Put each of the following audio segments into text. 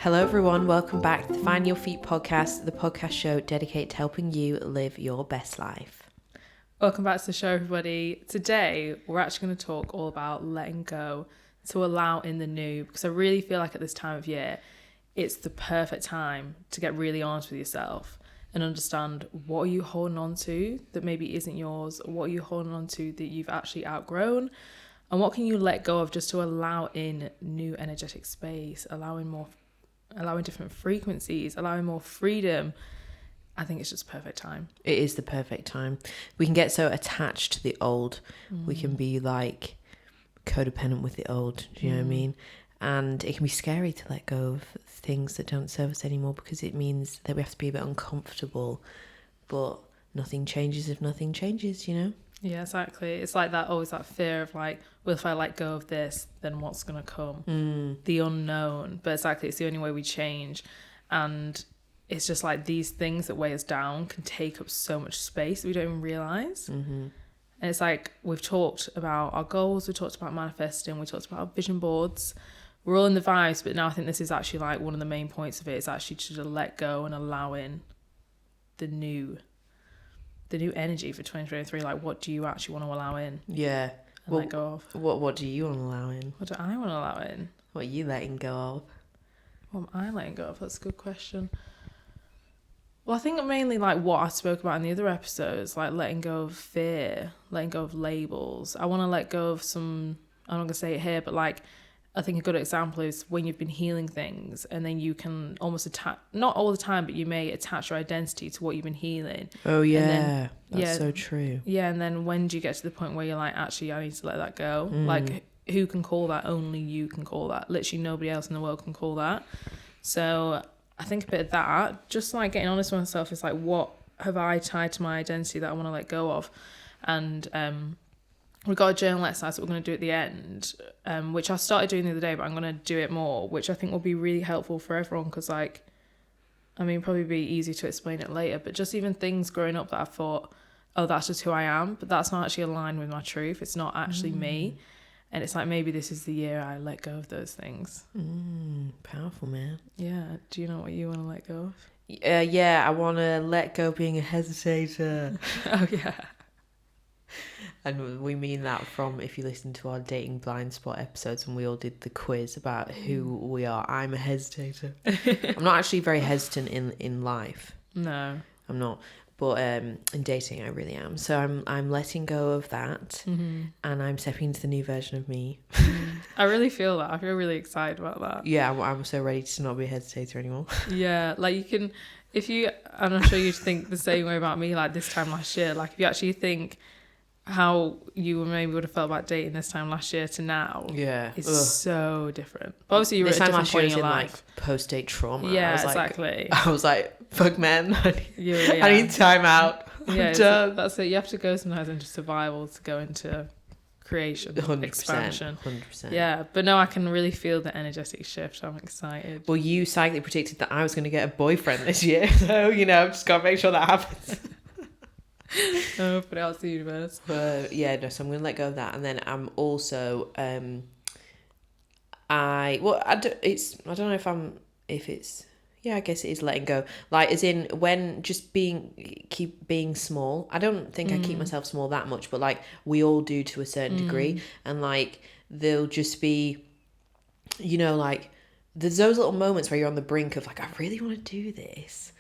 Hello everyone, welcome back to the Find Your Feet podcast, the podcast show dedicated to helping you live your best life. Welcome back to the show, everybody. Today, we're actually going to talk all about letting go to allow in the new, because I really feel like at this time of year, it's the perfect time to get really honest with yourself and understand what are you holding on to that maybe isn't yours, what are you holding on to that you've actually outgrown, and what can you let go of just to allow in new energetic space, allowing different frequencies, allowing more freedom. I think it's just perfect time. It is the perfect time. We can get so attached to the old. We can be like codependent with the old. Do you know what I mean? And it can be scary to let go of things that don't serve us anymore, because it means that we have to be a bit uncomfortable. But nothing changes if nothing changes, you know? Yeah, exactly. It's like that, always that fear of like, well, if I let go of this, then what's going to come? The unknown. But exactly, it's the only way we change. And it's just like these things that weigh us down can take up so much space that we don't even realise. And it's like, we've talked about our goals, we talked about manifesting, we talked about our vision boards. We're all in the vibes, but now I think this is actually like one of the main points of it is actually to let go and allow in the new energy for 2023. Like, what do you actually want to allow in? Yeah. And let go of. What do you want to allow in? What do I want to allow in? What are you letting go of? What am I letting go of? That's a good question. Well, I think mainly like what I spoke about in the other episodes, like letting go of fear, letting go of labels. I want to let go of some, I'm not going to say it here, but like, I think a good example is when you've been healing things and then you can almost attach, not all the time, but you may attach your identity to what you've been healing. Oh, yeah. That's so true. Yeah. And then when do you get to the point where you're like, actually, I need to let that go? Like, who can call that? Only you can call that. Literally nobody else in the world can call that. So I think a bit of that, just like getting honest with myself, is like, what have I tied to my identity that I want to let go of? And we've got a journal exercise that we're going to do at the end, which I started doing the other day, but I'm going to do it more, which I think will be really helpful for everyone, because like, I mean, probably be easy to explain it later, but just even things growing up that I thought, oh, that's just who I am, but that's not actually aligned with my truth. It's not actually me. And it's like, maybe this is the year I let go of those things. Powerful, man. Yeah. Do you know what you want to let go of? Yeah, I want to let go of being a hesitator. Oh, yeah. And we mean that from, if you listen to our dating blind spot episodes when we all did the quiz about who we are. I'm a hesitator. I'm not actually very hesitant in life. No. I'm not. But in dating, I really am. So I'm letting go of that, and I'm stepping into the new version of me. I really feel that. I feel really excited about that. Yeah, I'm so ready to not be a hesitator anymore. Yeah, like you can, and I'm sure you'd think the same way about me, like this time last year. Like if you actually think how you maybe would have felt about dating this time last year to now, it's so different. But obviously you were this at a time different point in your life. Like post-date trauma. Yeah, exactly. I was like, fuck man, Yeah. I need time out. Yeah, that's it. You have to go sometimes into survival to go into creation, 100%, expansion. 100%. Yeah, but no, I can really feel the energetic shift. I'm excited. Well, you psychically predicted that I was going to get a boyfriend this year, so I've just got to make sure that happens. Oh, put it out to the universe. But yeah, no, so I'm going to let go of that, and then I'm also I guess it is letting go, like as in when just keep being small. I don't think I keep myself small that much, but like we all do to a certain degree, and like there'll just be, like there's those little moments where you're on the brink of like, I really want to do this,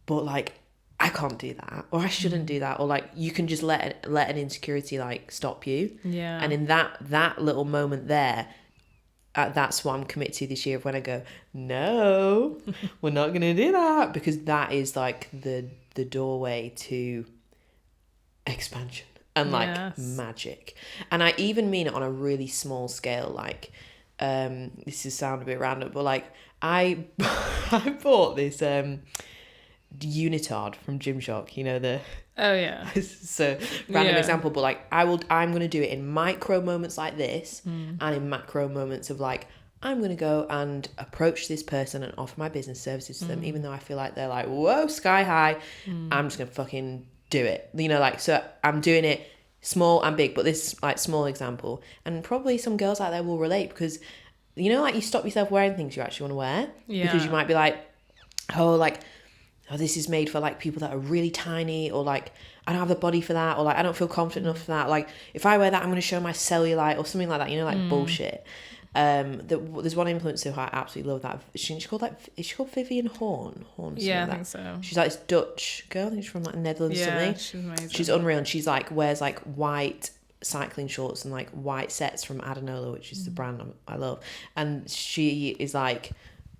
but like I can't do that, or I shouldn't do that, or like you can just let an insecurity like stop you. Yeah. And in that little moment there, that's what I'm committed to this year, of when I go, no, we're not going to do that, because that is like the doorway to expansion and like magic. And I even mean it on a really small scale, like this is sound a bit random, but like I bought this unitard from Gymshark, the Oh yeah. So random example, but like I'm going to do it in micro moments like this, and in macro moments of like, I'm going to go and approach this person and offer my business services to them, even though I feel like they're like, whoa, sky high. I'm just going to fucking do it. Like, so I'm doing it small and big, but this like small example, and probably some girls out there will relate, because you know, like you stop yourself wearing things you actually want to wear because you Yeah. might be like, oh, like, oh, this is made for like people that are really tiny, or like I don't have the body for that, or like I don't feel confident enough for that. Like if I wear that, I'm going to show my cellulite or something like that. You know, like bullshit. There's one influencer who I absolutely love. That she's called is she called Vivian Horn? Yeah, I like think so. She's like this Dutch girl. I think she's from like Netherlands or Yeah, something. she's amazing. She's unreal, and she's like wears like white cycling shorts and like white sets from Adanola, which is the brand I love. And she is like,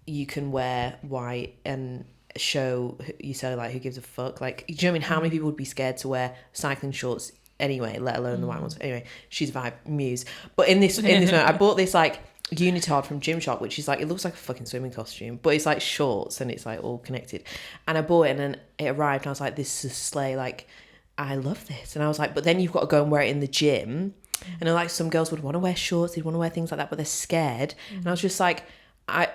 you can wear white and show you cellulite, who gives a fuck? Like, do you know what I mean? How many people would be scared to wear cycling shorts anyway, let alone the white ones? Anyway, she's a vibe, muse. But in this moment, I bought this like unitard from Gymshark, which is like, it looks like a fucking swimming costume, but it's like shorts and it's like all connected. And I bought it, and then it arrived and I was like, this is a slay, like I love this. And I was like, but then you've got to go and wear it in the gym. And like some girls would want to wear shorts, they'd want to wear things like that, but they're scared. And I was just like,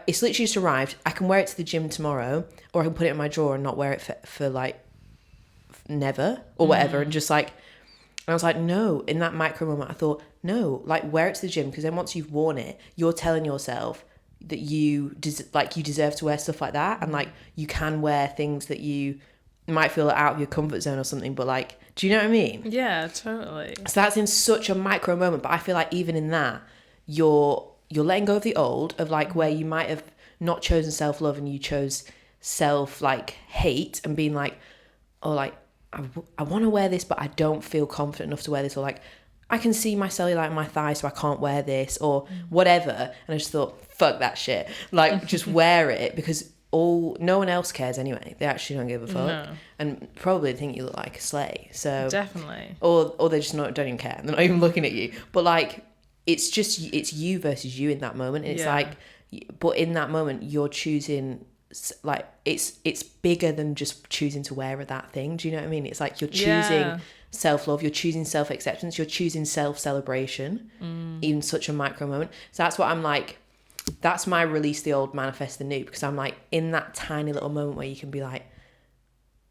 it's literally just arrived. I can wear it to the gym tomorrow, or I can put it in my drawer and not wear it for like never or whatever. And just like, and I was like, no, in that micro moment, I thought, no, like wear it to the gym, because then once you've worn it, you're telling yourself that you deserve to wear stuff like that. And like, you can wear things that you might feel out of your comfort zone or something, but like, do you know what I mean? Yeah, totally. So that's in such a micro moment, but I feel like even in that, you're letting go of the old, of like where you might have not chosen self-love and you chose self like hate, and being like, oh, like I want to wear this but I don't feel confident enough to wear this, or like I can see my cellulite in my thigh so I can't wear this, or whatever. And I just thought, fuck that shit, like just wear it, because no one else cares anyway. They actually don't give a fuck. No. And probably think you look like a slay. So Definitely. or they just don't even care. They're not even looking at you. But like, it's you versus you in that moment. And it's like, but in that moment you're choosing, like it's bigger than just choosing to wear that thing. Do you know what I mean? It's like you're choosing self-love, you're choosing self-acceptance, you're choosing self-celebration in such a micro moment. So that's what I'm like, that's my release the old, manifest the new, because I'm like in that tiny little moment where you can be like,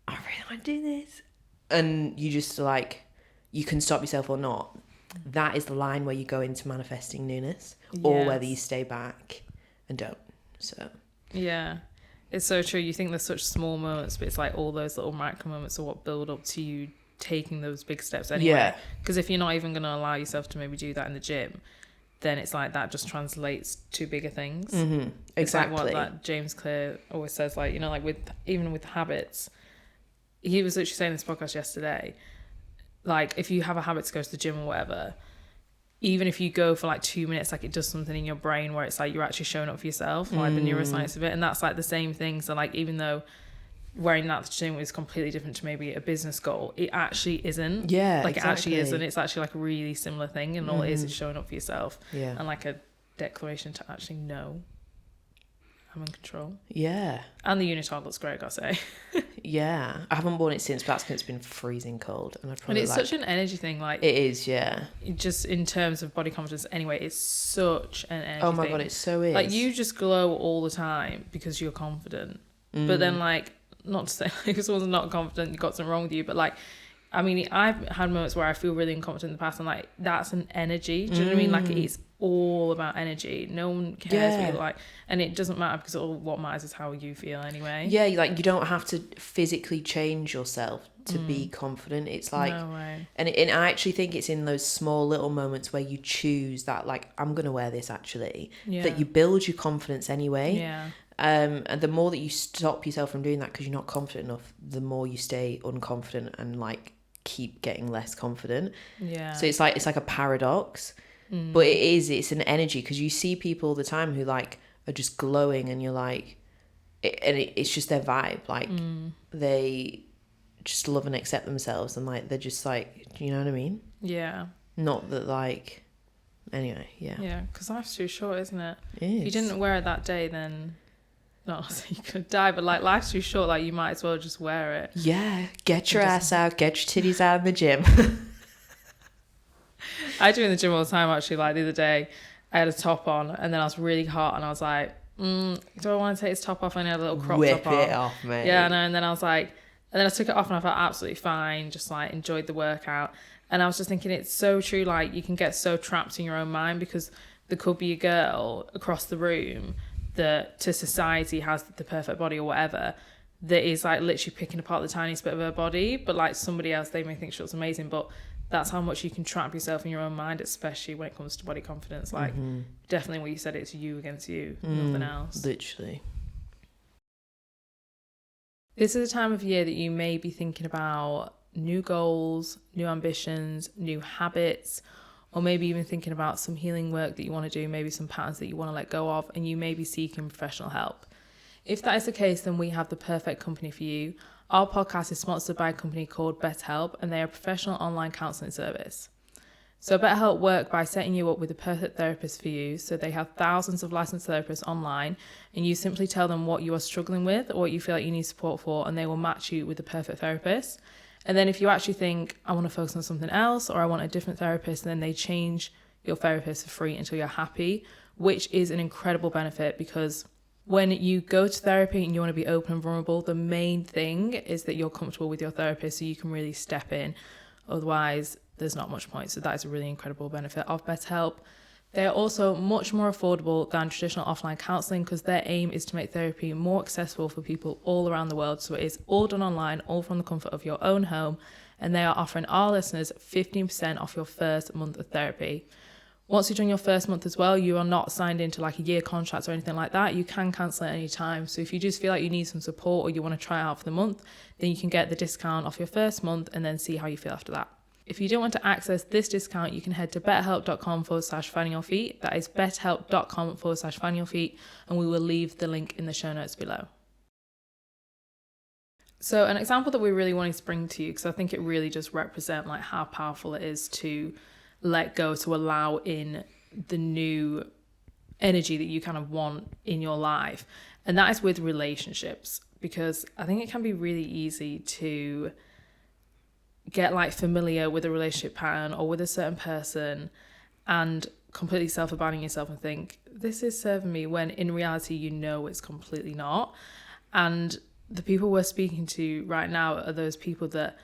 I really want to do this, and you just like, you can stop yourself or not. That is the line where you go into manifesting newness, or whether you stay back and don't. So yeah, it's so true. You think there's such small moments, but it's like all those little micro moments are what build up to you taking those big steps anyway. Because if you're not even going to allow yourself to maybe do that in the gym, then it's like that just translates to bigger things. Exactly. It's like what that James Clear always says, like, you know, like even with habits, he was literally saying this podcast yesterday, like if you have a habit to go to the gym or whatever, even if you go for like 2 minutes, like it does something in your brain where it's like you're actually showing up for yourself, like the neuroscience of it. And that's like the same thing. So like, even though wearing that to the gym is completely different to maybe a business goal, it actually isn't. Yeah, like exactly. it actually isn't. It's actually like a really similar thing, and all it is showing up for yourself. Yeah. And like a declaration to actually know I'm in control. Yeah. And the unitard looks great, I gotta say. Yeah. I haven't worn it since, but that's because it's been freezing cold, and I'd probably And it's such an energy thing, like it is, yeah. Just in terms of body confidence anyway, it's such an energy Oh my thing. god, it so is. Like you just glow all the time because you're confident. But then like, not to say like if someone's not confident, you've got something wrong with you, but like, I mean, I've had moments where I feel really incompetent in the past, and like that's an energy. Do you know what I mean? Like it's all about energy. No one cares what you look like, and it doesn't matter, because all what matters is how you feel anyway. Yeah, like you don't have to physically change yourself to be confident. It's like, no way. and I actually think it's in those small little moments where you choose that, like, I'm gonna wear this actually, that you build your confidence anyway. Yeah. And the more that you stop yourself from doing that because you're not confident enough, the more you stay unconfident and like keep getting less confident. Yeah. So it's like a paradox, but it's an energy, because you see people all the time who like are just glowing, and you're like, it's just their vibe. Like they just love and accept themselves, and like they're just like, you know what I mean? Yeah. Not that like, anyway, yeah. Yeah, because life's too short, isn't it? It is. If you didn't wear it that day, then not so you could die, but like life's too short, like you might as well just wear it. Yeah, get your ass out, get your titties out in the gym. I do in the gym all the time, actually. Like the other day I had a top on, and then I was really hot, and I was like, do I want to take this top off? And I had a little crop Whip top on. it off, mate. Yeah, I know. And then I was like, and then I took it off, and I felt absolutely fine, just like enjoyed the workout. And I was just thinking, it's so true, like you can get so trapped in your own mind, because there could be a girl across the room that to society has the perfect body or whatever, that is like literally picking apart the tiniest bit of her body, but like somebody else, they may think she looks amazing. But that's how much you can trap yourself in your own mind, especially when it comes to body confidence. Like definitely what you said, it's you against you, nothing else. Literally. This is a time of year that you may be thinking about new goals, new ambitions, new habits, or maybe even thinking about some healing work that you want to do, maybe some patterns that you want to let go of, and you may be seeking professional help. If that is the case, then we have the perfect company for you. Our podcast is sponsored by a company called BetterHelp, and they are a professional online counselling service. So BetterHelp work by setting you up with the perfect therapist for you. So they have thousands of licensed therapists online, and you simply tell them what you are struggling with or what you feel like you need support for, and they will match you with the perfect therapist. And then if you actually think, I want to focus on something else, or I want a different therapist, then they change your therapist for free until you're happy, which is an incredible benefit, because when you go to therapy and you want to be open and vulnerable, the main thing is that you're comfortable with your therapist so you can really step in. Otherwise, there's not much point. So that is a really incredible benefit of BetterHelp. They're also much more affordable than traditional offline counselling, because their aim is to make therapy more accessible for people all around the world. So it is all done online, all from the comfort of your own home. And they are offering our listeners 15% off your first month of therapy. Once you've done your first month as well, you are not signed into like a year contract or anything like that. You can cancel at any time. So if you just feel like you need some support or you want to try out for the month, then you can get the discount off your first month and then see how you feel after that. If you don't want to access this discount, you can head to betterhelp.com/findingyourfeet. That is betterhelp.com/findingyourfeet, and we will leave the link in the show notes below. So an example that we really wanted to bring to you, because I think it really does represent like how powerful it is to let go, to allow in the new energy that you kind of want in your life. And that is with relationships, because I think it can be really easy to get like familiar with a relationship pattern or with a certain person and completely self-abandon yourself and think, this is serving me, when in reality, you know, it's completely not. And the people we're speaking to right now are those people that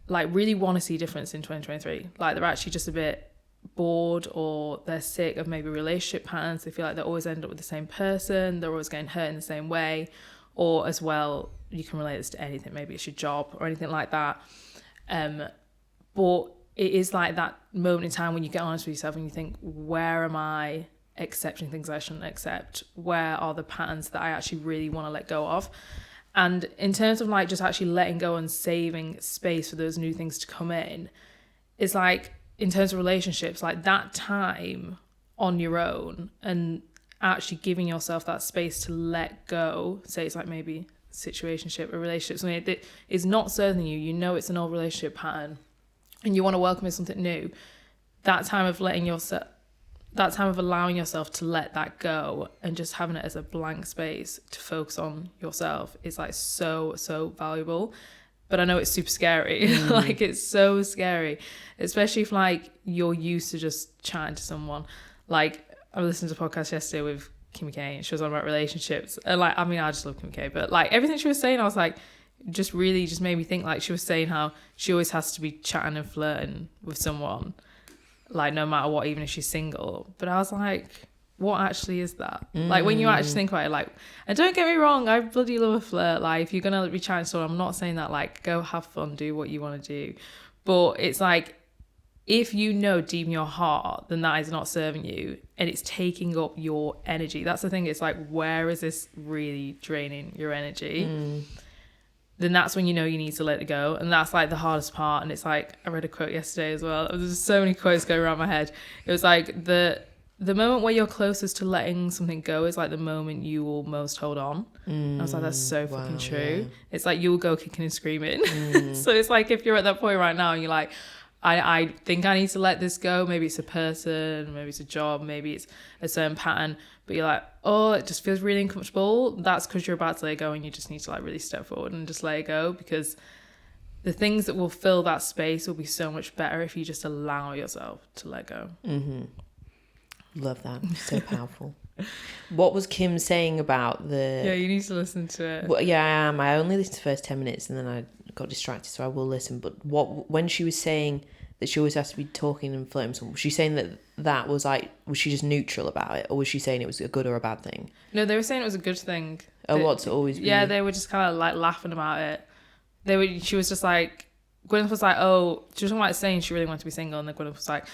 like really want to see difference in 2023. Like they're actually just a bit bored, or they're sick of maybe relationship patterns. They feel like they always end up with the same person. They're always getting hurt in the same way. Or as well, you can relate this to anything. Maybe it's your job or anything like that. But it is like that moment in time when you get honest with yourself and you think, where am I accepting things I shouldn't accept? Where are the patterns that I actually really want to let go of? And in terms of like just actually letting go and saving space for those new things to come in, it's like in terms of relationships, like that time on your own and actually giving yourself that space to let go. Say it's like maybe a situationship, a relationship, something that is not serving you, you know it's an old relationship pattern and you want to welcome in something new. That time of allowing yourself to let that go and just having it as a blank space to focus on yourself is like so valuable. But I know it's super scary. Like it's so scary, especially if like you're used to just chatting to someone. Like I listened to a podcast yesterday with Kim K and she was on about relationships, and like I mean I just love Kim K, but like everything she was saying I was like just really just made me think. Like she was saying how she always has to be chatting and flirting with someone, like no matter what, even if she's single. But I was like, what actually is that? Like when you actually think about it, like, and don't get me wrong, I bloody love a flirt. Like if you're gonna be chatting to someone, I'm not saying that like go have fun, do what you want to do, but it's like if you know deep in your heart then that is not serving you and it's taking up your energy. That's the thing. It's like, where is this really draining your energy? Then that's when you know you need to let it go. And that's like the hardest part. And it's like, I read a quote yesterday as well. There's so many quotes going around my head. It was like the moment where you're closest to letting something go is like the moment you will most hold on. I was like, that's so fucking true. Yeah. It's like you'll go kicking and screaming. So it's like if you're at that point right now and you're like, I think I need to let this go. Maybe it's a person, maybe it's a job, maybe it's a certain pattern, but you're like, oh, it just feels really uncomfortable. That's because you're about to let it go and you just need to like really step forward and just let it go, because the things that will fill that space will be so much better if you just allow yourself to let go. Love that. So powerful. What was Kim saying about the... Yeah, you need to listen to it. Well, yeah, I am. I only listened to the first 10 minutes and then I got distracted, so I will listen. But when she was saying that she always has to be talking and flirting. So was she saying that was like, was she just neutral about it, or was she saying it was a good or a bad thing? No, they were saying it was a good thing. Oh, what, to always be... Yeah, they were just kind of like laughing about it. She was just like, Gwyneth was like, oh, she was like saying she really wanted to be single, and then Gwyneth was like,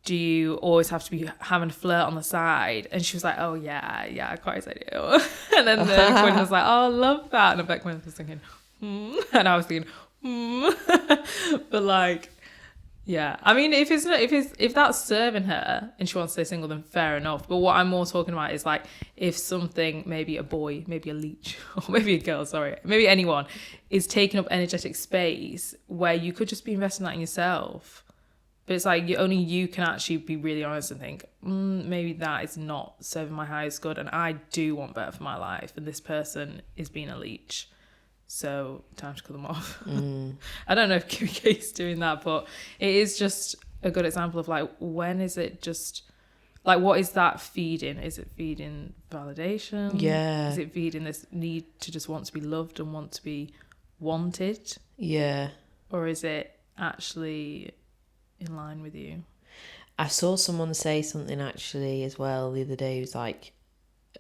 do you always have to be having a flirt on the side? And she was like, oh yeah, of course I do. And then Gwyneth was like, oh, I love that. And I bet Gwyneth was thinking, and I was thinking, but like, yeah, I mean, if that's serving her and she wants to stay single, then fair enough. But what I'm more talking about is like, if something, maybe a boy, maybe a leech, or maybe a girl, sorry, maybe anyone, is taking up energetic space where you could just be investing that in yourself. But it's like only you can actually be really honest and think, maybe that is not serving my highest good, and I do want better for my life, and this person is being a leech. So time to cut them off. I don't know if Kim K's doing that, but it is just a good example of like, when is it just like, what is that feeding? Is it feeding validation? Yeah. Is it feeding this need to just want to be loved and want to be wanted? Yeah. Or is it actually in line with you? I saw someone say something actually as well the other day. It was like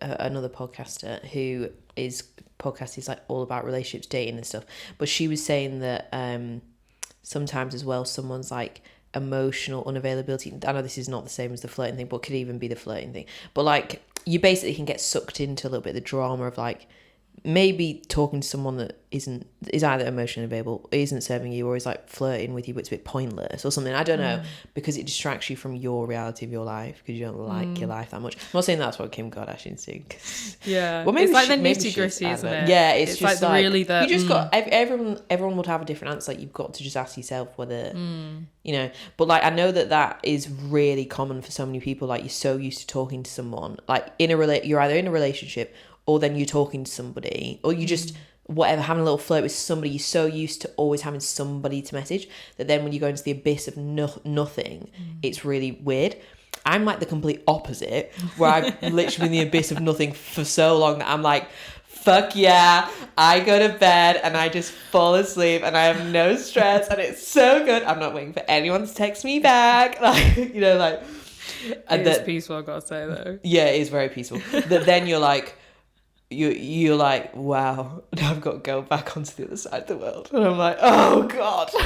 another podcaster who is podcast is like all about relationships, dating and stuff, but she was saying that sometimes as well someone's like emotional unavailability, I know this is not the same as the flirting thing, but could even be the flirting thing, but like you basically can get sucked into a little bit of the drama of like maybe talking to someone that is either emotionally available, isn't serving you, or is like flirting with you but it's a bit pointless or something, I don't know, because it distracts you from your reality of your life because you don't like your life that much. I'm not saying that's what Kim Kardashian's doing, yeah, well, maybe it's like the nitty gritty, isn't it? Yeah, it's just like really the you just got everyone would have a different answer. Like, you've got to just ask yourself whether you know. But like, I know that is really common for so many people. Like, you're so used to talking to someone, like you're either in a relationship, or then you're talking to somebody, or you just whatever, having a little flirt with somebody. You're so used to always having somebody to message that then when you go into the abyss of nothing, it's really weird. I'm like the complete opposite, where I've literally been in the abyss of nothing for so long that I'm like, fuck yeah, I go to bed and I just fall asleep and I have no stress and it's so good. I'm not waiting for anyone to text me back. Like, you know, like... It's peaceful, I've got to say, though. Yeah, it is very peaceful. That then you're like... You're like, wow, now I've got to go back onto the other side of the world. And I'm like, oh, God. Do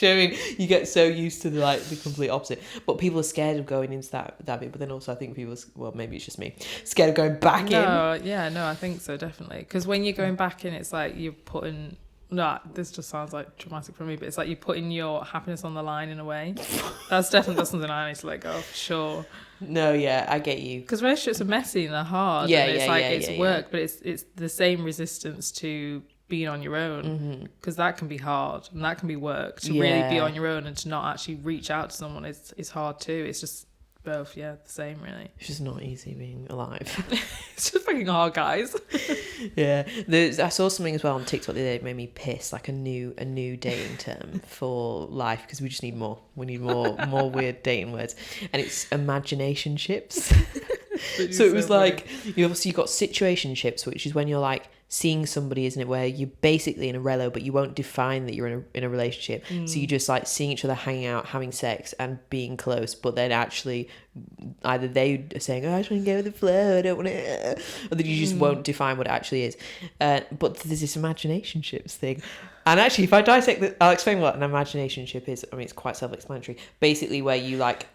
you know what I mean? You get so used to the complete opposite. But people are scared of going into that bit. But then also I think people, well, maybe it's just me, scared of going back in. Yeah, no, I think so, definitely. Because when you're going back in, it's like you're putting... No, this just sounds like dramatic for me, but it's like you're putting your happiness on the line in a way. That's something I need to let go of, for sure. No, yeah, I get you. Because relationships are messy and they're hard. Yeah, and it's it's work, but it's the same resistance to being on your own. Because that can be hard and that can be work. To really be on your own and to not actually reach out to someone is hard too. It's just both, the same, really. It's just not easy being alive. It's just fucking hard, guys. Yeah, I saw something as well on TikTok the other day that made me piss, like a new dating term for life, because we just need more. We need more weird dating words, and it's imaginationships. So it was like, you've got situationships, which is when you're like seeing somebody, isn't it, where you're basically in a relo, but you won't define that you're in a relationship. So you just like seeing each other, hanging out, having sex and being close, but then actually either they are saying, oh, I just want to go with the flow, I don't want to, or then you just won't define what it actually is. But there's this imaginationships thing. And actually, if I dissect that, I'll explain what an imaginationship is. I mean, it's quite self-explanatory. Basically, where you like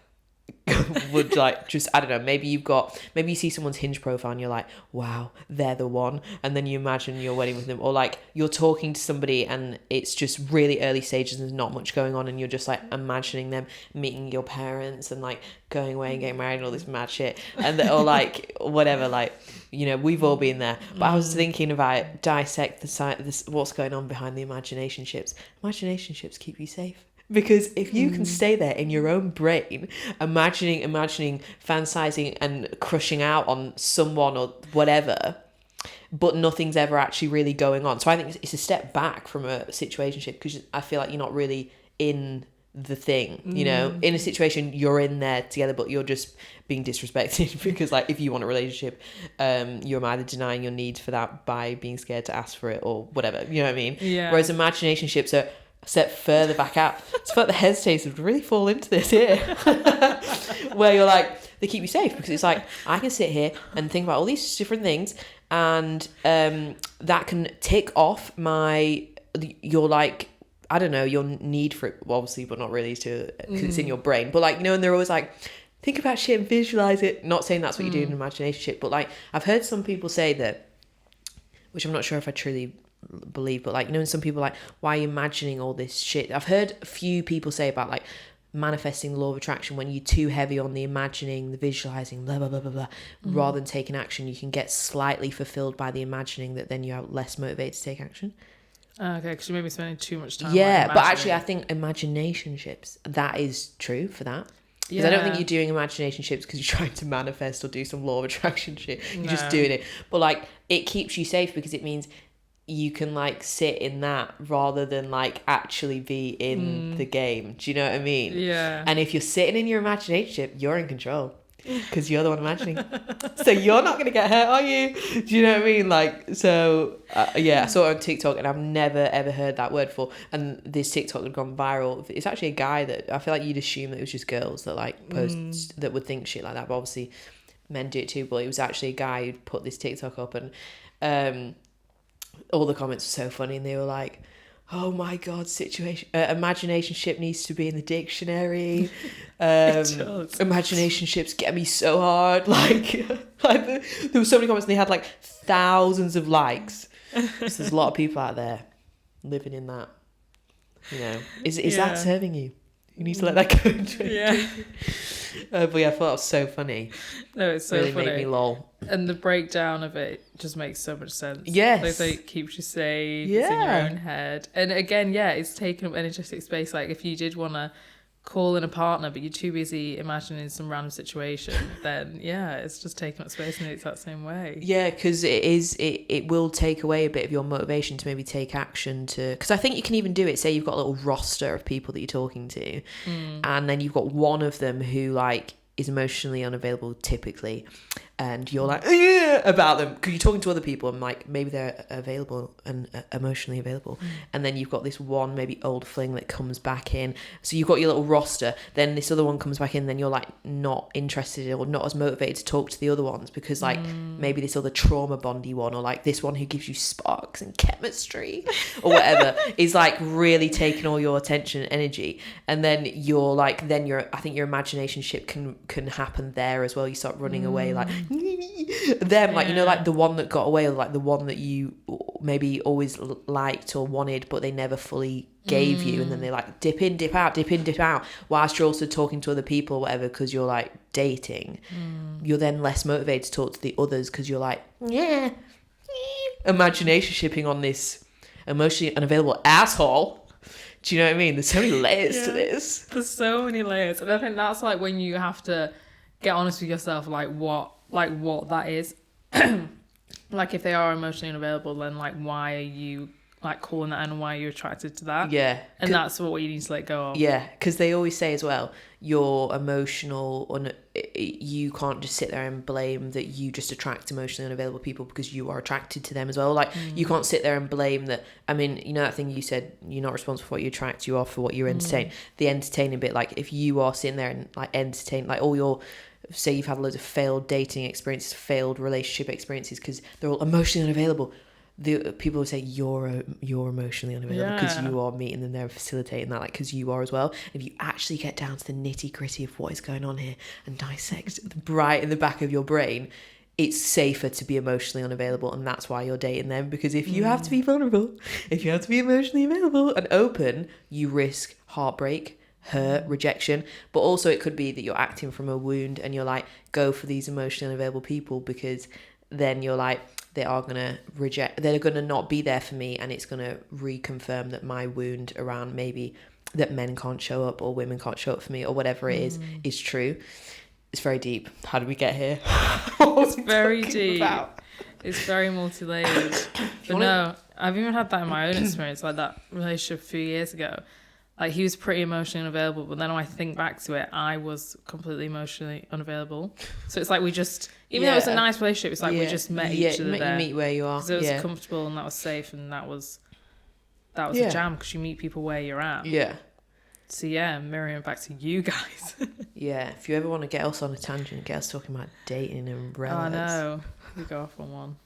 would like just, I don't know, maybe you see someone's Hinge profile and you're like, wow, they're the one, and then you imagine your wedding with them, or like you're talking to somebody and it's just really early stages and there's not much going on, and you're just like imagining them meeting your parents and like going away and getting married and all this mad shit, and or like whatever, like, you know, we've all been there. But I was thinking about dissect this what's going on behind the imaginationships. Imaginationships keep you safe. Because if you can stay there in your own brain, imagining, fantasizing and crushing out on someone or whatever, but nothing's ever actually really going on. So I think it's a step back from a situationship, because I feel like you're not really in the thing, you know. In a situation, you're in there together, but you're just being disrespected because, like, if you want a relationship, you're either denying your need for that by being scared to ask for it or whatever, you know what I mean? Yeah. Whereas imaginationships are step further back out. So I felt the headspace would really fall into this here. Where you're like, they keep you safe because it's like, I can sit here and think about all these different things and that can tick off your like, I don't know, your need for it, well, obviously, but not really because it's in your brain. But like, you know, and they're always like, think about shit and visualize it. Not saying that's what you do in Imaginationship, but like, I've heard some people say that, which I'm not sure if I truly believe, but like, you know, and some people are like, why are you imagining all this shit? I've heard a few people say about like manifesting the law of attraction, when you're too heavy on the imagining, the visualizing, blah blah blah blah blah, rather than taking action, you can get slightly fulfilled by the imagining, that then you're less motivated to take action. Okay, because you may be spending too much time. Yeah, but actually, I think Imaginationships, that is true for that. Because I don't think you're doing Imaginationships because you're trying to manifest or do some law of attraction shit. You're just doing it. But like, it keeps you safe because it means you can like sit in that rather than like actually be in the game. Do you know what I mean? Yeah. And if you're sitting in your Imaginationship, you're in control. Because you're the one imagining. So you're not going to get hurt, are you? Do you know what I mean? Like, so, I saw it on TikTok and I've never, ever heard that word before. And this TikTok had gone viral. It's actually a guy that, I feel like you'd assume that it was just girls that like post, that would think shit like that. But obviously men do it too. But it was actually a guy who'd put this TikTok up and all the comments were so funny. And they were like, oh my God, Imaginationship needs to be in the dictionary. Imaginationships get me so hard. Like there were so many comments and they had like thousands of likes. So there's a lot of people out there living in that. You know, is that serving you? You need to let that go into it. Yeah. But yeah, I thought it was so funny. No, it's so really funny. Made me lol. And the breakdown of it just makes so much sense. Yes. Like, it keeps you safe. Yeah. It's in your own head. And again, it's taking up energetic space. Like if you did want to call in a partner, but you're too busy imagining some random situation, then it's just taking up space, and it's that same way. Yeah, because it will take away a bit of your motivation to maybe take action because I think you can even do it. Say you've got a little roster of people that you're talking to, and then you've got one of them who like is emotionally unavailable typically, and you're like about them because you're talking to other people and like maybe they're available and emotionally available, and then you've got this one maybe old fling that comes back in, so you've got your little roster, then this other one comes back in, then you're like not interested or not as motivated to talk to the other ones because like maybe this other trauma bondy one or like this one who gives you sparks and chemistry or whatever is like really taking all your attention and energy, and then you're like I think your Imaginationship can happen there as well. You start running away like them, like, you know, like the one that got away, or like the one that you maybe always liked or wanted but they never fully gave you, and then they like dip in dip out whilst you're also talking to other people or whatever because you're like dating. You're then less motivated to talk to the others because you're like Imaginationshiping on this emotionally unavailable asshole. Do you know what I mean? There's so many layers to this. There's so many layers, and I think that's like when you have to get honest with yourself, like what that is. Like if they are emotionally unavailable, then like why are you like calling that, and why are you attracted to that? Yeah. And that's what you need to let go of. Yeah, because they always say as well, you're emotional, you can't just sit there and blame that you just attract emotionally unavailable people because you are attracted to them as well. Like you can't sit there and blame that. I mean, you know that thing you said, you're not responsible for what you attract, you are for what you entertain. The entertaining bit, like if you are sitting there and like entertain, like all your, say you've had loads of failed dating experiences, failed relationship experiences because they're all emotionally unavailable. The people will say you're emotionally unavailable because you are meeting them there and facilitating that, like because you are as well. If you actually get down to the nitty gritty of what is going on here and dissect right in the back of your brain, it's safer to be emotionally unavailable, and that's why you're dating them. Because if you have to be vulnerable, if you have to be emotionally available and open, you risk heartbreak, hurt, rejection. But also it could be that you're acting from a wound and you're like, go for these emotionally unavailable people because then you're like, they are going to reject, they're going to not be there for me, and it's going to reconfirm that my wound around maybe that men can't show up or women can't show up for me or whatever it is true. It's very deep. How did we get here? It's very deep. It's very multi-layered. But no, I've even had that in my own experience, like that relationship a few years ago. Like he was pretty emotionally unavailable, but then when I think back to it, I was completely emotionally unavailable. So it's like we just, even though it was a nice relationship, it's like we just met each other there. You meet where you are. Because it was comfortable and that was safe and that was that was a jam, because you meet people where you're at. Yeah. So yeah, mirroring back to you guys. Yeah, if you ever want to get us on a tangent, get us talking about dating and relatives. I know. We go off on one.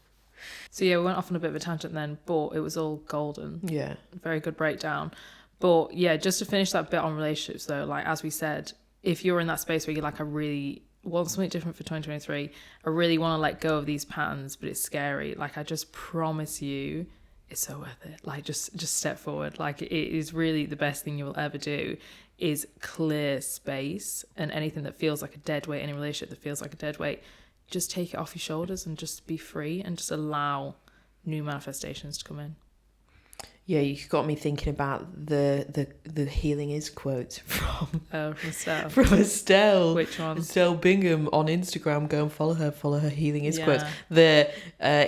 So yeah, we went off on a bit of a tangent then, but it was all golden. Yeah. Very good breakdown. But yeah, just to finish that bit on relationships though, like as we said, if you're in that space where you're like, I really want something different for 2023, I really want to let go of these patterns, but it's scary. Like I just promise you, it's so worth it. Like just step forward. Like it is really the best thing you will ever do is clear space, and anything that feels like a dead weight, any relationship that feels like a dead weight, just take it off your shoulders and just be free and just allow new manifestations to come in. Yeah, you got me thinking about the healing is quote from Estelle. From Estelle. Which one? Estelle Bingham on Instagram. Go and follow her healing is quotes. The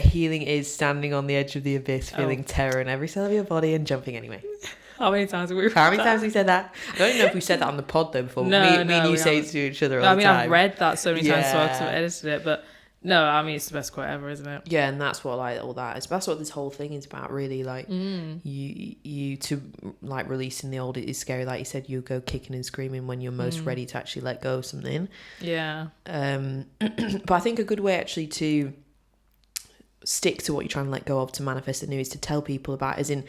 healing is standing on the edge of the abyss, feeling terror in every cell of your body and jumping anyway. How many times have we said that? I don't even know if we said that on the pod though before. Me and you say it to each other all the time. I've read that so many times, so I've edited it, but no, I mean, it's the best quote ever, isn't it? Yeah, and that's what all that is. That's what this whole thing is about, really. Like, you to like releasing the old is scary. Like you said, you go kicking and screaming when you're most ready to actually let go of something. Yeah. But I think a good way actually to stick to what you're trying to let go of to manifest the new is to tell people about, as in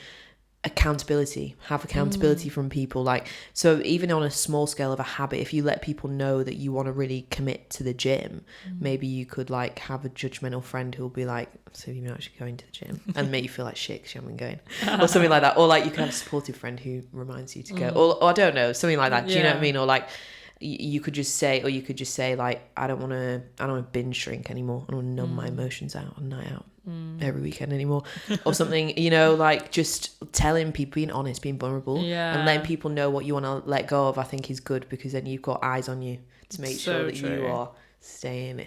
have accountability from people. Like, so even on a small scale of a habit, if you let people know that you want to really commit to the gym, maybe you could like have a judgmental friend who'll be like, so you're not actually going to the gym, and make you feel like shit because you haven't been going, or something like that. Or like you could have a supportive friend who reminds you to go, or I don't know, something like that. Do you know what I mean? Or like you could just say like, I don't want to binge drink anymore. I don't want to numb my emotions out on night out every weekend anymore, or something. You know, like just telling people, being honest, being vulnerable, and letting people know what you want to let go of, I think is good, because then you've got eyes on you to make sure that you are staying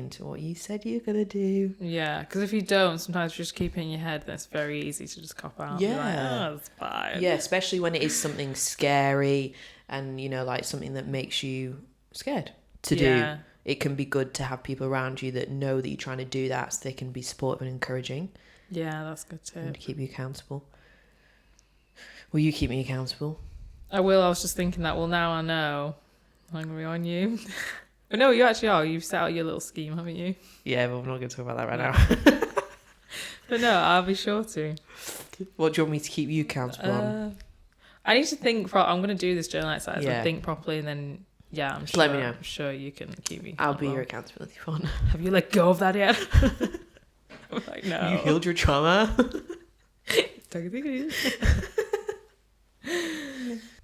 to what you said you're gonna do. Yeah, because if you don't, sometimes you just keep it in your head, then it's very easy to just cop out. Yeah, like, it's fine. Yeah, especially when it is something scary and, you know, like something that makes you scared to do. It can be good to have people around you that know that you're trying to do that, so they can be supportive and encouraging. Yeah, that's good too. And keep you accountable. Will you keep me accountable? I will. I was just thinking that. Well, now I know. I'm gonna be on you. But no, you actually are. You've set out your little scheme, haven't you? Yeah, but I'm not going to talk about that right now. But no, I'll be sure to. What do you want me to keep you accountable on? I need to think. I'm going to do this journal exercise and think properly, and then I'm sure. Let me know. I'm sure you can keep me. I'll be your accountability fund. Have you let go of that yet? I'm like, no. You healed your trauma.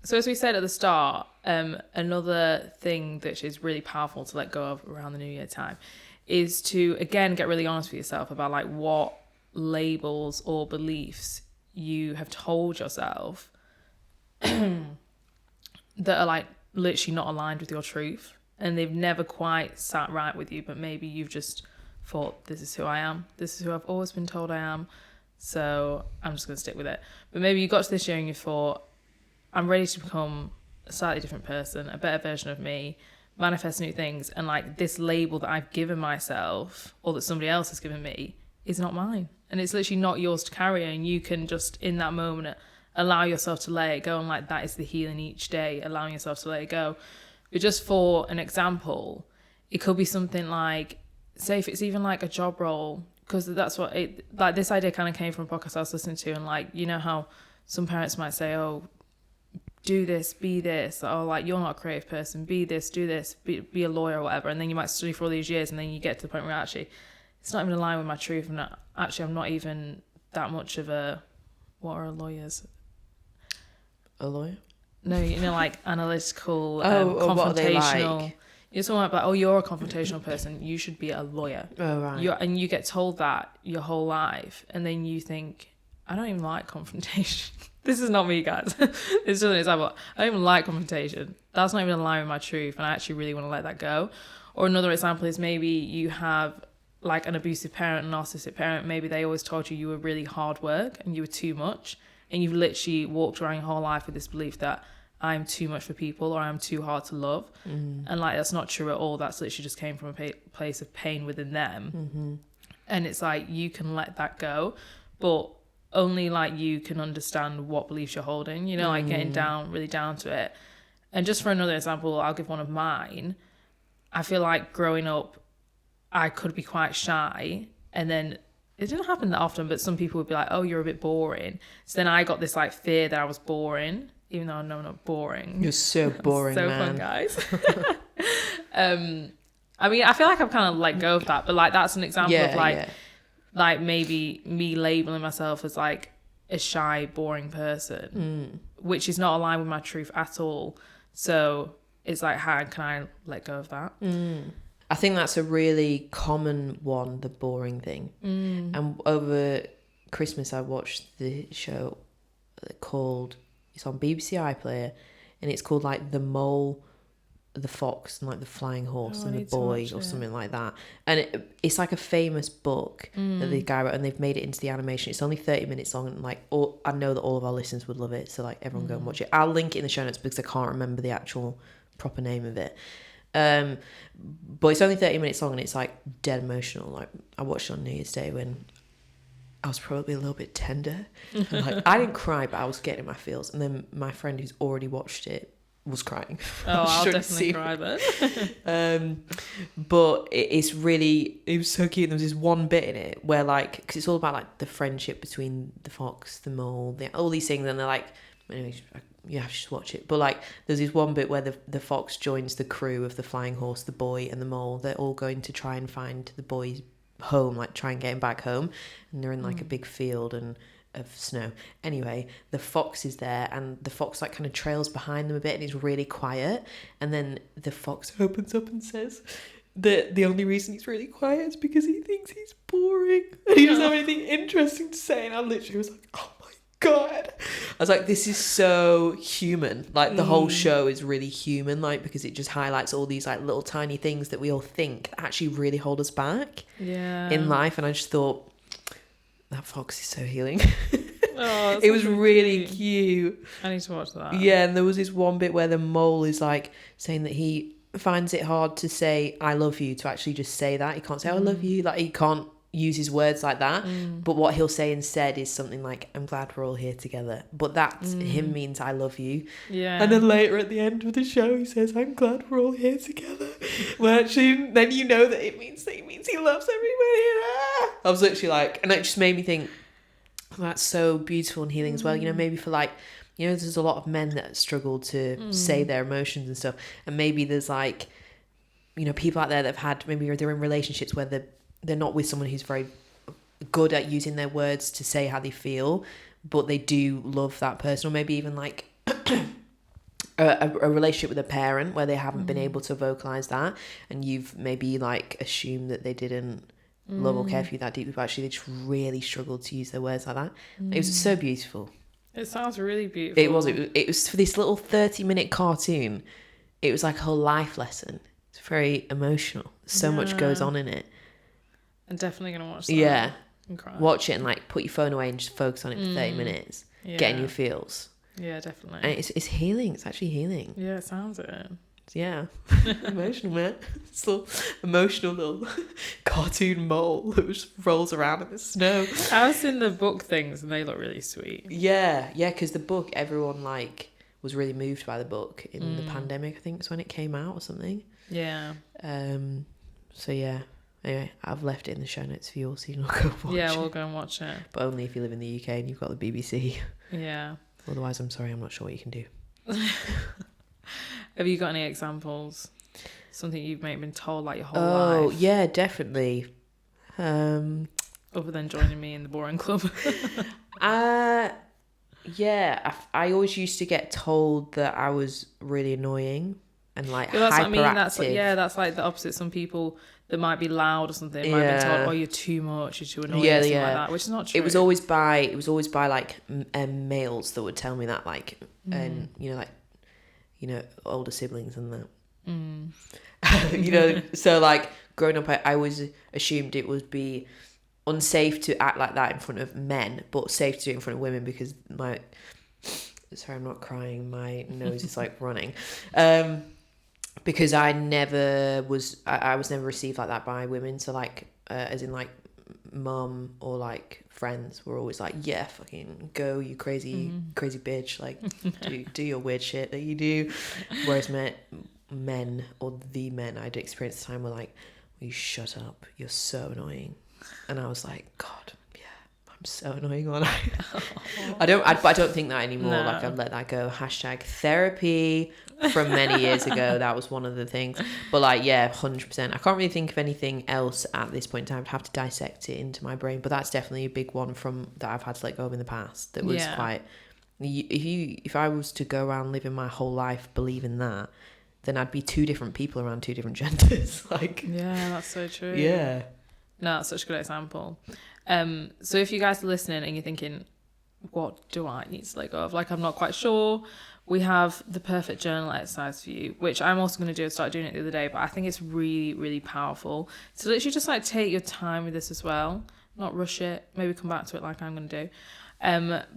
So as we said at the start, another thing that is really powerful to let go of around the New Year time is to, again, get really honest with yourself about like what labels or beliefs you have told yourself that are like literally not aligned with your truth, and they've never quite sat right with you, but maybe you've just thought, this is who I am, this is who I've always been told I am, so I'm just going to stick with it. But maybe you got to this year and you thought, I'm ready to become a slightly different person, a better version of me, manifest new things, and like this label that I've given myself or that somebody else has given me is not mine, and it's literally not yours to carry, and you can just in that moment allow yourself to let it go. And like that is the healing each day, allowing yourself to let it go. But just for an example, it could be something like, say if it's even like a job role, because that's what it, like this idea kind of came from a podcast I was listening to, and like, you know how some parents might say, oh, do this, be this, or like, you're not a creative person, be this, do this, be a lawyer or whatever, and then you might study for all these years, and then you get to the point where actually it's not even aligned with my truth, and I'm not even that much of a, what are lawyers? A lawyer? No, you know, like analytical, confrontational. What are they like? You're talking about, oh, you're a confrontational person, you should be a lawyer. Oh, right. And you get told that your whole life, and then you think, I don't even like confrontation. This is not me, guys. It's just an example. I don't even like confrontation. That's not even in line with my truth, and I actually really want to let that go. Or another example is maybe you have like an abusive parent, a narcissistic parent. Maybe they always told you were really hard work and you were too much, and you've literally walked around your whole life with this belief that I'm too much for people or I'm too hard to love. And like, that's not true at all. That's literally just came from a place of pain within them. And it's like, you can let that go. But only like you can understand what beliefs you're holding, you know, like getting really down to it. And just for another example, I'll give one of mine. I feel like growing up, I could be quite shy, and then it didn't happen that often, but some people would be like, oh, you're a bit boring. So then I got this like fear that I was boring, even though I know I'm not boring. You're so boring, so man. fun, guys. I mean, I feel like I've kind of let go of that, but like that's an example of like maybe me labeling myself as like a shy, boring person, which is not aligned with my truth at all. So it's like, how can I let go of that? I think that's a really common one, the boring thing. And over Christmas, I watched the show called, it's on BBC iPlayer, and it's called like The Mole, the Fox, and like the Flying Horse and the Boy, or something like that. And it's like a famous book that the guy wrote, and they've made it into the animation. It's only 30 minutes long, and like I know that all of our listeners would love it, so like everyone go and watch it. I'll link it in the show notes because I can't remember the actual proper name of it. But it's only 30 minutes long, and it's like dead emotional. Like I watched it on New Year's Day when I was probably a little bit tender. Like I didn't cry, but I was getting in my feels. And then my friend who's already watched it was crying. Oh, I'll definitely cry then. But it was so cute. There was this one bit in it where like, because it's all about like the friendship between the fox, the mole, all these things, and they're like, anyway, you have to just watch it. But like there's this one bit where the fox joins the crew of the Flying Horse, the Boy, and the Mole. They're all going to try and find the boy's home, like try and get him back home, and they're in like a big field and of snow. Anyway, the fox is there, and the fox like kind of trails behind them a bit, and he's really quiet, and then the fox opens up and says that the only reason he's really quiet is because he thinks he's boring and he doesn't have anything interesting to say. And I literally was like, oh my god, I was like, this is so human. Like the whole show is really human, like because it just highlights all these like little tiny things that we all think actually really hold us back in life. And I just thought that fox is so healing. Oh, it was really cute. I need to watch that. Yeah, and there was this one bit where the mole is like saying that he finds it hard to say I love you, to actually just say that. He can't say I love you, like he can't use his words like that. But what he'll say instead is something like, I'm glad we're all here together. But that him means I love you. Yeah. And then later at the end of the show he says, I'm glad we're all here together. Well, actually, then you know that it means he loves everybody. I was literally like, and it just made me think, oh, that's so beautiful and healing as well. You know, maybe for like, you know, there's a lot of men that struggle to say their emotions and stuff. And maybe there's like, you know, people out there that have had, maybe they're in relationships where they're not with someone who's very good at using their words to say how they feel, but they do love that person. Or maybe even like a relationship with a parent where they haven't been able to vocalize that, and you've maybe like assumed that they didn't love or care for you that deeply, but actually they just really struggled to use their words like that. It was so beautiful. It sounds really beautiful. It was for this little 30-minute cartoon. It was like a whole life lesson. It's very emotional. So much goes on in it. I'm definitely gonna watch that. Yeah. And cry. Watch it and like put your phone away and just focus on it for 30 minutes. Yeah. Get in your feels. Yeah, definitely. And it's healing. It's actually healing. Yeah, it sounds it. Yeah. Emotional, man. This little emotional little cartoon mole that just rolls around in the snow. I've seen the book things and they look really sweet. Yeah, because the book, everyone like was really moved by the book in the pandemic, I think it's when it came out or something. Yeah. So yeah. Anyway, I've left it in the show notes for you all, so you can go watch it. Yeah, we'll go and watch it. But only if you live in the UK and you've got the BBC. Yeah. Otherwise, I'm sorry, I'm not sure what you can do. Have you got any examples? Something you've maybe been told like your whole life? Oh, yeah, definitely. Other than joining me in the boring club. Yeah, I always used to get told that I was really annoying and like Yeah, that's hyperactive. what I mean. That's like the opposite. Some people that might be loud or something might have been told, "Oh, you're too much, you're too annoying," or something like that, which is not true. It was always by like males that would tell me that, like, and you know, older siblings and that. You know, so like growing up, I always assumed it would be unsafe to act like that in front of men, but safe to do it in front of women because sorry, I'm not crying. My nose is like running. Because I was never received like that by women. So like, as in like mum or like friends were always like, yeah, fucking go, you crazy bitch, like do your weird shit that you do. Whereas men or the men I'd experienced at the time were like, will you shut up, you're so annoying. And I was like, God, yeah, I'm so annoying, aren't I? I don't think that anymore. No. Like, I've let that go. #therapy from many years ago. That was one of the things. But like, yeah, 100%. I can't really think of anything else at this point in time. I'd have to dissect it into my brain. But that's definitely a big one from that I've had to let go of in the past. That was quite. If I was to go around living my whole life believing that, then I'd be two different people around two different genders. Like, yeah, that's so true. Yeah. No, that's such a good example. So if you guys are listening and you're thinking, what do I need to let go of? Like, I'm not quite sure. We have the perfect journal exercise for you, which I'm also going to do. I started doing it the other day, but I think it's really, really powerful. So literally just like take your time with this as well. Not rush it. Maybe come back to it like I'm going to do.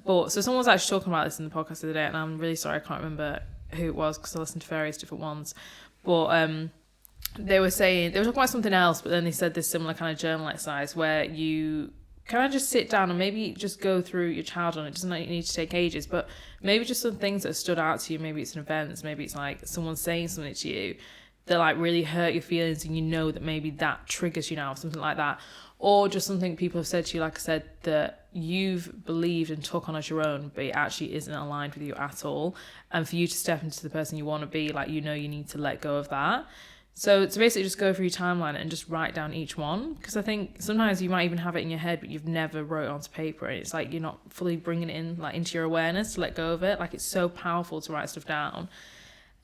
But so someone was actually talking about this in the podcast the other day, and I'm really sorry I can't remember who it was because I listened to various different ones. But they were talking about something else, but then they said this similar kind of journal exercise where you kind of just sit down and maybe just go through your childhood. It doesn't need to take ages, but maybe just some things that stood out to you. Maybe it's an event, maybe it's like someone saying something to you that like really hurt your feelings, and you know that maybe that triggers you now, or something like that. Or just something people have said to you, like I said, that you've believed and took on as your own, but it actually isn't aligned with you at all. And for you to step into the person you want to be, like, you know, you need to let go of that. So to basically just go through your timeline and just write down each one. Because I think sometimes you might even have it in your head, but you've never wrote it onto paper. And it's like you're not fully bringing it in, like, into your awareness to let go of it. Like, it's so powerful to write stuff down.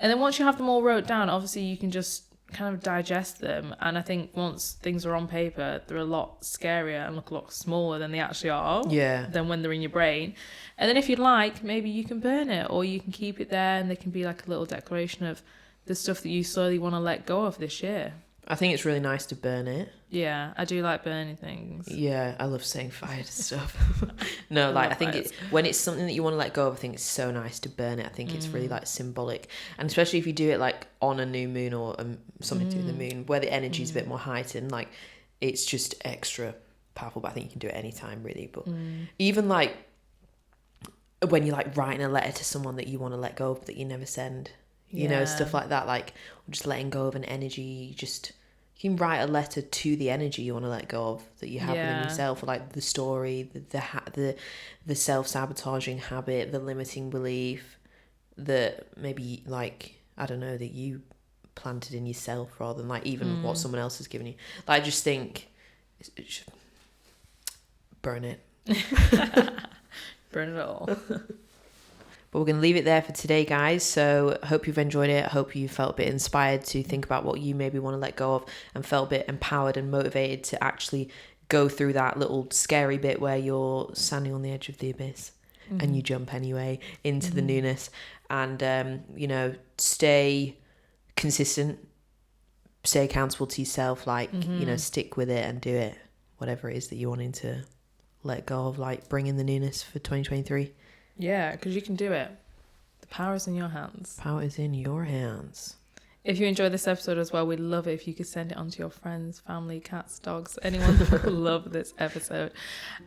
And then once you have them all wrote down, obviously you can just kind of digest them. And I think once things are on paper, they're a lot scarier and look a lot smaller than they actually are. Yeah. Than when they're in your brain. And then if you'd like, maybe you can burn it, or you can keep it there, and they can be like a little declaration of the stuff that you slowly want to let go of this year. I think it's really nice to burn it. Yeah, I do like burning things. Yeah, I love saying fire to stuff. No, like, I think when it's something that you want to let go of, I think it's so nice to burn it. I think it's really like symbolic, and especially if you do it like on a new moon or something to do with the moon, where the energy is a bit more heightened. Like, it's just extra powerful. But I think you can do it anytime, really. But even like when you're like writing a letter to someone that you want to let go of that you never send. You know, stuff like that, like just letting go of an energy. You can write a letter to the energy you want to let go of that you have within yourself, or like the story, the self-sabotaging habit, the limiting belief that maybe, like, I don't know, that you planted in yourself rather than like even what someone else has given you. Like, I just think it should burn it. Burn it all. But we're going to leave it there for today, guys. So I hope you've enjoyed it. I hope you felt a bit inspired to think about what you maybe want to let go of, and felt a bit empowered and motivated to actually go through that little scary bit where you're standing on the edge of the abyss and you jump anyway into the newness. And, you know, stay consistent, stay accountable to yourself, like, you know, stick with it and do it, whatever it is that you're wanting to let go of, like bring in the newness for 2023. Yeah, because you can do it. The power is in your hands. Power is in your hands. If you enjoyed this episode as well, we'd love it if you could send it on to your friends, family, cats, dogs, anyone who will love this episode.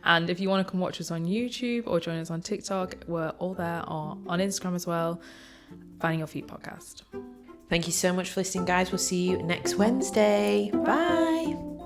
And if you want to come watch us on YouTube or join us on TikTok, we're all there, or on Instagram as well. Finding Your Feet podcast. Thank you so much for listening, guys. We'll see you next Wednesday. Bye.